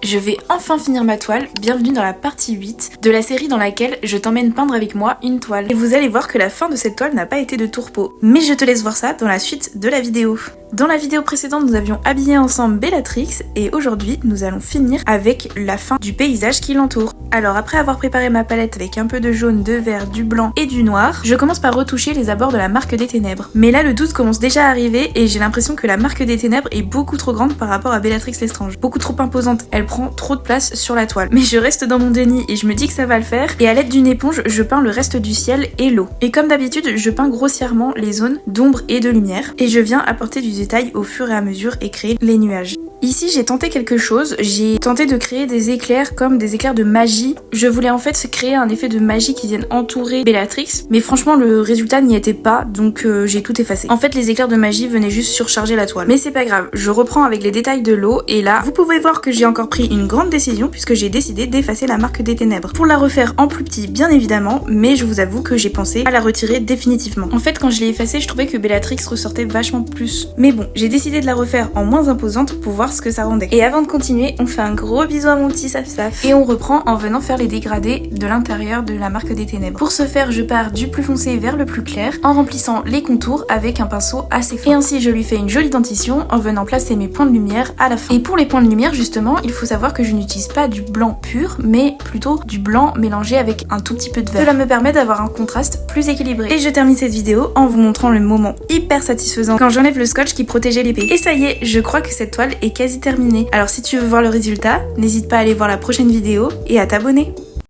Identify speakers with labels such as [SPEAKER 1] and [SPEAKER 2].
[SPEAKER 1] Je vais enfin finir ma toile, bienvenue dans la partie 8 de la série dans laquelle je t'emmène peindre avec moi une toile. Et vous allez voir que la fin de cette toile n'a pas été de tourpeau. Mais je te laisse voir ça dans la suite de la vidéo. Dans la vidéo précédente, nous avions habillé ensemble Bellatrix et aujourd'hui, nous allons finir avec la fin du paysage qui l'entoure. Alors après avoir préparé ma palette avec un peu de jaune, de vert, du blanc et du noir, je commence par retoucher les abords de la Marque des Ténèbres. Mais là, le doute commence déjà à arriver et j'ai l'impression que la Marque des Ténèbres est beaucoup trop grande par rapport à Bellatrix Lestrange. Beaucoup trop imposante, elle prend trop de place sur la toile. Mais je reste dans mon déni et je me dis que ça va le faire et à l'aide d'une éponge, je peins le reste du ciel et l'eau. Et comme d'habitude, je peins grossièrement les zones d'ombre et de lumière et je viens apporter du détail au fur et à mesure et créer les nuages. Ici j'ai tenté quelque chose, j'ai tenté de créer des éclairs comme des éclairs de magie. Je voulais en fait créer un effet de magie qui vienne entourer Bellatrix, mais franchement le résultat n'y était pas, donc j'ai tout effacé. En fait les éclairs de magie venaient juste surcharger la toile. Mais c'est pas grave, je reprends avec les détails de l'eau et là vous pouvez voir que j'ai encore pris une grande décision puisque j'ai décidé d'effacer la Marque des Ténèbres. Pour la refaire en plus petit bien évidemment, mais je vous avoue que j'ai pensé à la retirer définitivement. En fait quand je l'ai effacée je trouvais que Bellatrix ressortait vachement plus. Mais bon, j'ai décidé de la refaire en moins imposante pour voir ce que ça rendait. Et avant de continuer, on fait un gros bisou à mon petit Saf-Saf. Et on reprend en venant faire les dégradés de l'intérieur de la Marque des Ténèbres. Pour ce faire, je pars du plus foncé vers le plus clair, en remplissant les contours avec un pinceau assez fin. Et ainsi, je lui fais une jolie dentition en venant placer mes points de lumière à la fin. Et pour les points de lumière, justement, il faut savoir que je n'utilise pas du blanc pur, mais plutôt du blanc mélangé avec un tout petit peu de vert. Cela me permet d'avoir un contraste plus équilibré. Et je termine cette vidéo en vous montrant le moment hyper satisfaisant quand j'enlève le scotch qui protégeait l'épée. Et ça y est, je crois que cette toile est quasi terminée. Alors si tu veux voir le résultat, n'hésite pas à aller voir la prochaine vidéo et à t'abonner.